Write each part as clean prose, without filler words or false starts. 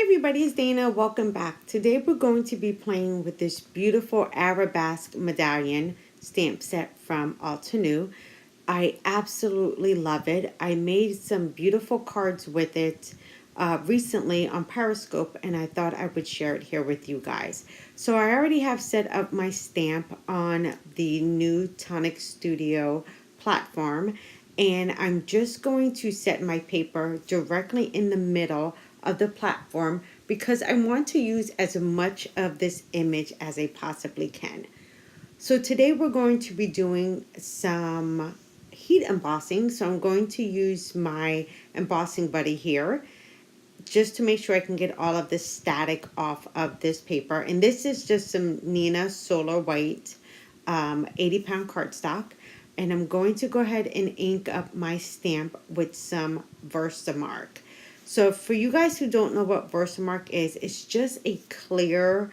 Everybody, it's Dana. Welcome back. Today we're going to be playing with this beautiful Arabesque Medallion stamp set from Altenew. I absolutely love it. I made some beautiful cards with it recently on Periscope, and I thought I would share it here with you guys. So I already have set up my stamp on the new Tonic Studio platform, and I'm just going to set my paper directly in the middle of the platform because I want to use as much of this image as I possibly can. So today we're going to be doing some heat embossing. So I'm going to use my embossing buddy here just to make sure I can get all of the static off of this paper. And this is just some Neenah Solar White 80-pound cardstock. And I'm going to go ahead and ink up my stamp with some Versamark. So for you guys who don't know what Versamark is, it's just a clear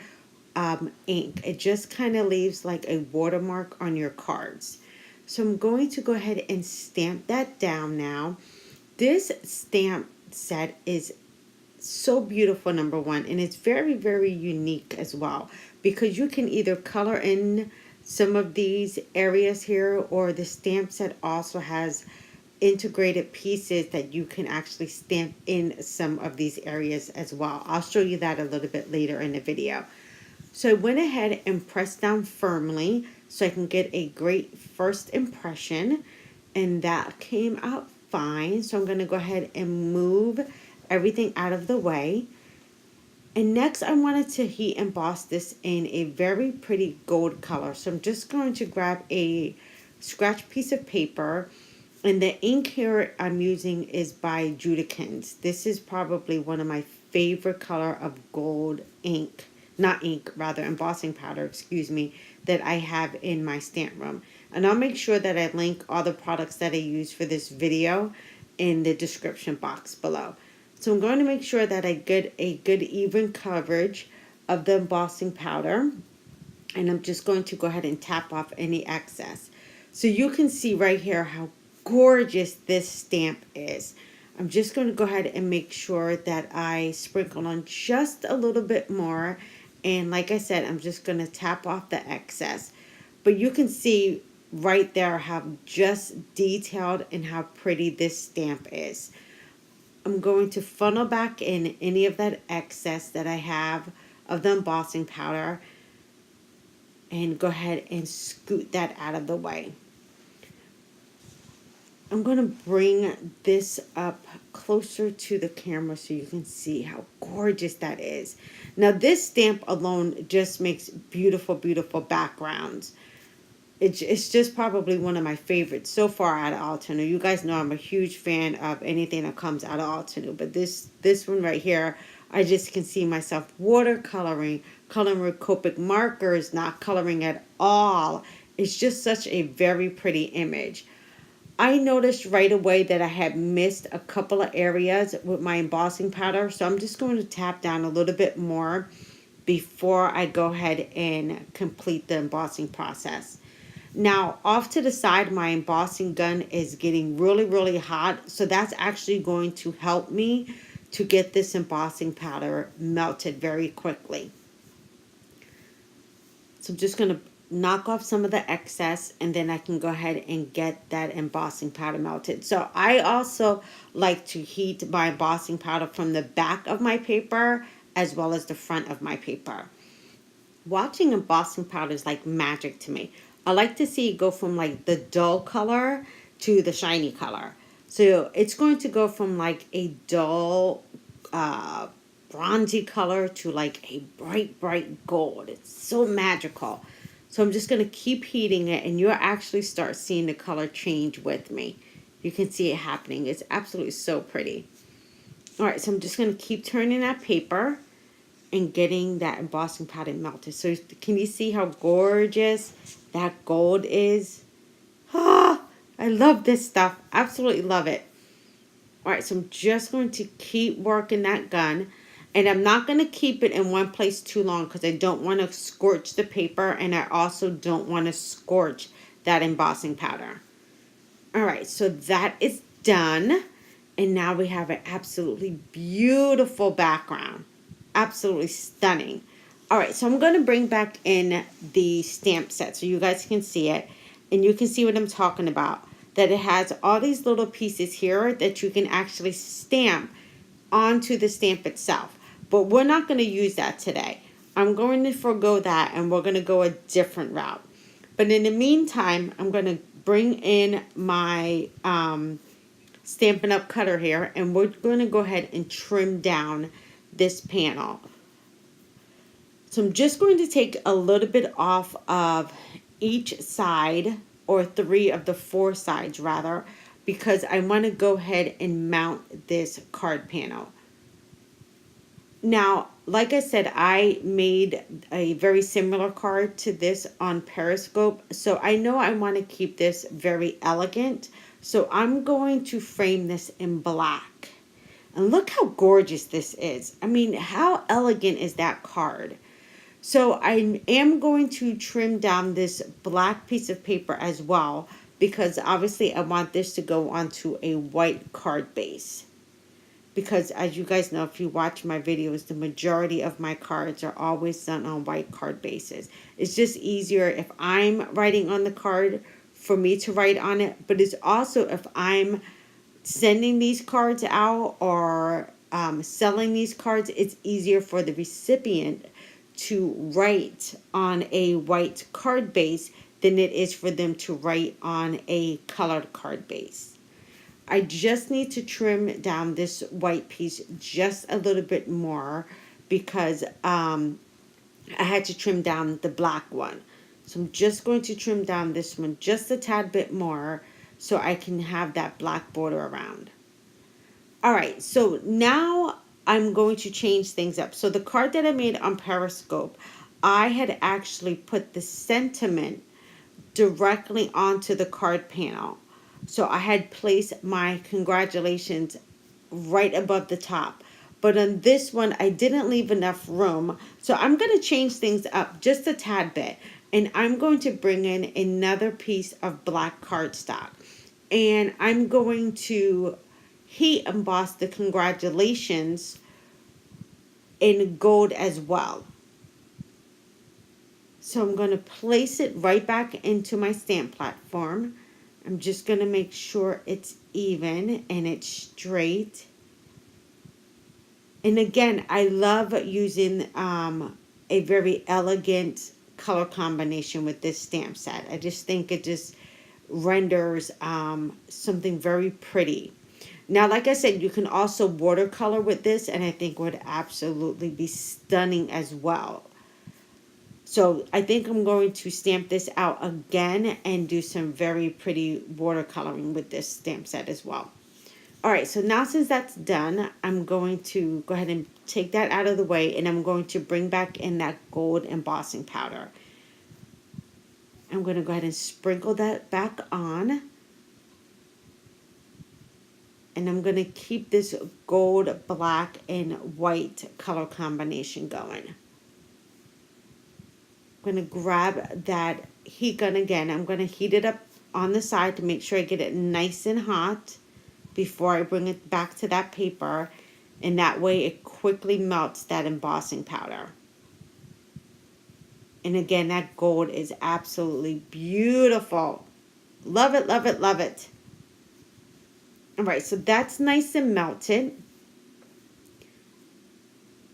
ink. It just kind of leaves like a watermark on your cards. So I'm going to go ahead and stamp that down now. This stamp set is so beautiful, number one, and it's very, very unique as well because you can either color in some of these areas here, or the stamp set also has integrated pieces that you can actually stamp in some of these areas as well. I'll show you that a little bit later in the video. So I went ahead and pressed down firmly so I can get a great first impression, and that came out fine. So I'm going to go ahead and move everything out of the way. And next I wanted to heat emboss this in a very pretty gold color. So I'm just going to grab a scratch piece of paper, and the ink here I'm using is by Judikins. This is probably one of my favorite color of gold ink. Not ink, rather embossing powder, excuse me, that I have in my stamp room. And I'll make sure that I link all the products that I use for this video in the description box below. So I'm going to make sure that I get a good even coverage of the embossing powder. And I'm just going to go ahead and tap off any excess. So you can see right here how gorgeous this stamp is. I'm just going to go ahead and make sure that I sprinkle on just a little bit more. And like I said, I'm just going to tap off the excess. But you can see right there how just detailed and how pretty this stamp is. I'm going to funnel back in any of that excess that I have of the embossing powder and go ahead and scoot that out of the way. I'm going to bring this up closer to the camera so you can see how gorgeous that is. Now this stamp alone just makes beautiful, beautiful backgrounds. It's just probably one of my favorites so far out of Altenew. You guys know I'm a huge fan of anything that comes out of Altenew. But this one right here, I just can see myself watercoloring, coloring with Copic markers, not coloring at all. It's just such a very pretty image. I noticed right away that I had missed a couple of areas with my embossing powder. So I'm just going to tap down a little bit more before I go ahead and complete the embossing process. Now, off to the side, my embossing gun is getting really, really hot. So that's actually going to help me to get this embossing powder melted very quickly. So I'm just going to knock off some of the excess, and then I can go ahead and get that embossing powder melted. So I also like to heat my embossing powder from the back of my paper as well as the front of my paper. Watching embossing powder is like magic to me. I like to see it go from like the dull color to the shiny color. So it's going to go from like a dull bronzy color to like a bright, bright gold. It's so magical. So I'm just going to keep heating it, and you'll actually start seeing the color change with me. You can see it happening. It's absolutely so pretty. All right, so I'm just going to keep turning that paper and getting that embossing powder melted. So can you see how gorgeous that gold is? Ah, I love this stuff. Absolutely love it. All right, so I'm just going to keep working that gun. And I'm not going to keep it in one place too long because I don't want to scorch the paper, and I also don't want to scorch that embossing powder. All right, so that is done. And now we have an absolutely beautiful background. absolutely stunning. All right, so I'm going to bring back in the stamp set so you guys can see it. And you can see what I'm talking about. That it has all these little pieces here that you can actually stamp onto the stamp itself. But we're not going to use that today. I'm going to forego that and we're going to go a different route. But in the meantime, I'm going to bring in my Stampin' Up! Cutter here, and we're going to go ahead and trim down this panel. So I'm just going to take a little bit off of each side, or 3 of the 4 sides rather, because I want to go ahead and mount this card panel. Now, like I said, I made a very similar card to this on Periscope, so I know I want to keep this very elegant. So I'm going to frame this in black. And look how gorgeous this is. I mean, how elegant is that card? So I am going to trim down this black piece of paper as well, because obviously I want this to go onto a white card base. Because as you guys know, if you watch my videos, the majority of my cards are always done on white card bases. It's just easier if I'm writing on the card for me to write on it, but it's also if I'm sending these cards out or selling these cards, it's easier for the recipient to write on a white card base than it is for them to write on a colored card base. I just need to trim down this white piece just a little bit more because I had to trim down the black one. So I'm just going to trim down this one just a tad bit more so I can have that black border around. All right, so now I'm going to change things up. So the card that I made on Periscope, I had actually put the sentiment directly onto the card panel. So I had placed my congratulations right above the top. But on this one, I didn't leave enough room. So I'm going to change things up just a tad bit. And I'm going to bring in another piece of black cardstock. And I'm going to heat emboss the congratulations in gold as well. So I'm going to place it right back into my stamp platform. I'm just going to make sure it's even and it's straight. And again, I love using a very elegant color combination with this stamp set. I just think it just renders something very pretty. Now, like I said, you can also watercolor with this, and I think would absolutely be stunning as well. So I think I'm going to stamp this out again and do some very pretty watercoloring with this stamp set as well. All right, so now since that's done, I'm going to go ahead and take that out of the way, and I'm going to bring back in that gold embossing powder. I'm going to go ahead and sprinkle that back on. And I'm going to keep this gold, black, and white color combination going. I'm going to grab that heat gun again. I'm going to heat it up on the side to make sure I get it nice and hot before I bring it back to that paper. And that way it quickly melts that embossing powder. And again, that gold is absolutely beautiful. Love it, love it, love it. All right, so that's nice and melted.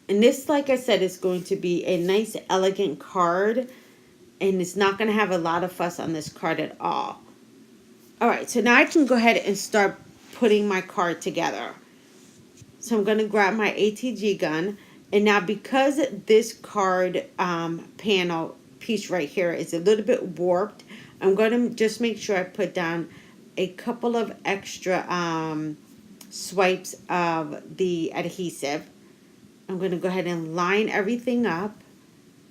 And this, like I said, is going to be a nice, elegant card. And it's not going to have a lot of fuss on this card at all. All right, so now I can go ahead and start putting my card together. So I'm going to grab my ATG gun. And now because this card panel piece right here is a little bit warped, I'm going to just make sure I put down a couple of extra swipes of the adhesive. I'm going to go ahead and line everything up.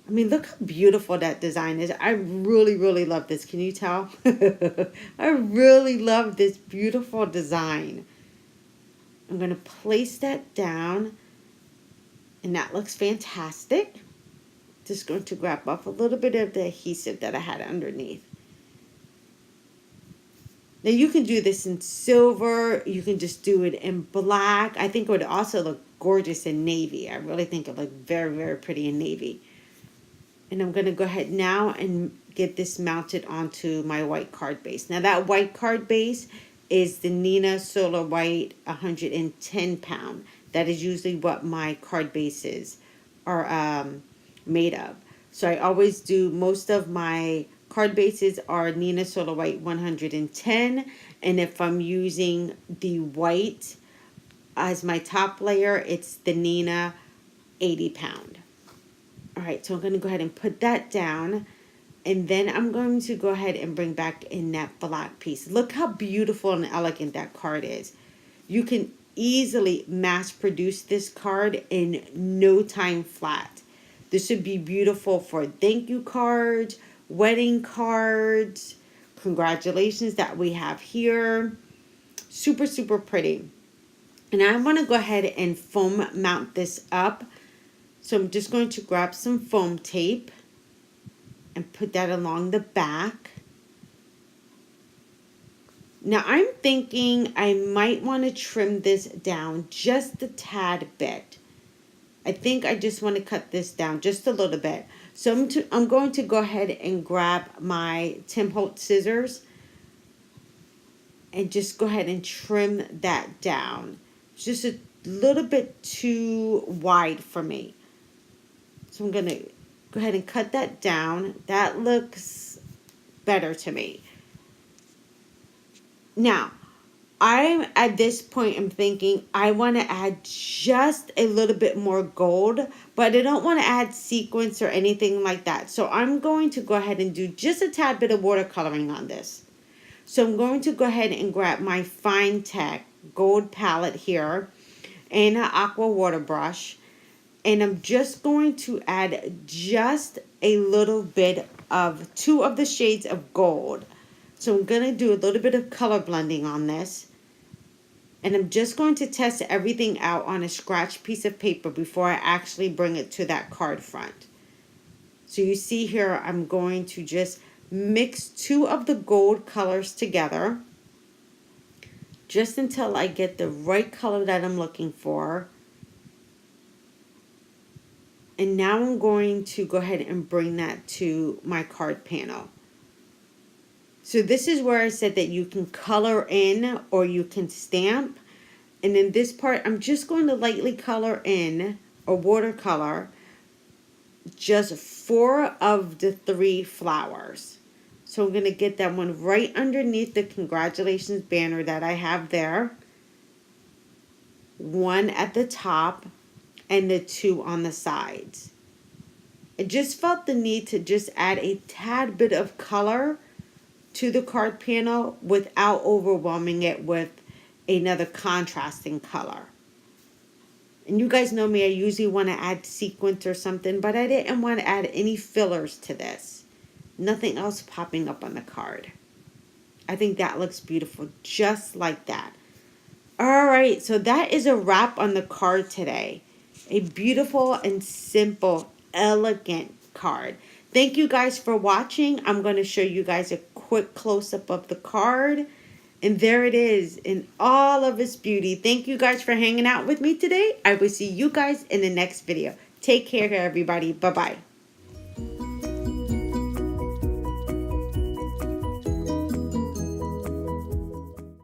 I mean, look how beautiful that design is. I really, really love this. Can you tell? I really love this beautiful design. I'm going to place that down. And that looks fantastic. Just going to grab off a little bit of the adhesive that I had underneath. Now you can do this in silver. You can just do it in black. I think it would also look gorgeous in navy. I really think it looked very, very pretty in navy. And I'm going to go ahead now and get this mounted onto my white card base. Now that white card base is the Neenah Solar White 110 pound. That is usually what my card bases are made of. So I always do, most of my card bases are Neenah Solar White 110. And if I'm using the white as my top layer, it's the Neenah 80 pound. All right, so I'm going to go ahead and put that down. And then I'm going to go ahead and bring back in that black piece. Look how beautiful and elegant that card is. You can easily mass produce this card in no time flat. This would be beautiful for thank you cards, wedding cards, congratulations that we have here. Super, super pretty. And I want to go ahead and foam mount this up. So I'm just going to grab some foam tape and put that along the back. Now I'm thinking I might want to trim this down just a tad bit. I think I just want to cut this down just a little bit. So I'm going to go ahead and grab my Tim Holtz scissors and just go ahead and trim that down. It's just a little bit too wide for me. So I'm going to go ahead and cut that down. That looks better to me. Now, at this point, I'm thinking I want to add just a little bit more gold, but I don't want to add sequins or anything like that. So I'm going to go ahead and do just a tad bit of watercoloring on this. So I'm going to go ahead and grab my Finetec gold palette here and an aqua water brush. And I'm just going to add just a little bit of 2 of the shades of gold. So I'm going to do a little bit of color blending on this. And I'm just going to test everything out on a scratch piece of paper before I actually bring it to that card front. So you see here, I'm going to just mix 2 of the gold colors together. Just until I get the right color that I'm looking for. And now I'm going to go ahead and bring that to my card panel. So this is where I said that you can color in or you can stamp. And in this part, I'm just going to lightly color in or watercolor just 4 of the 3 flowers. So I'm going to get that one right underneath the congratulations banner that I have there. 1 at the top. And the 2 on the sides. I just felt the need to just add a tad bit of color to the card panel without overwhelming it with another contrasting color. And you guys know me, I usually want to add sequins or something, but I didn't want to add any fillers to this. Nothing else popping up on the card. I think that looks beautiful just like that. Alright, so that is a wrap on the card today. A beautiful and simple, elegant card. Thank you guys for watching. I'm going to show you guys a quick close-up of the card. And there it is in all of its beauty. Thank you guys for hanging out with me today. I will see you guys in the next video. Take care, everybody. Bye-bye.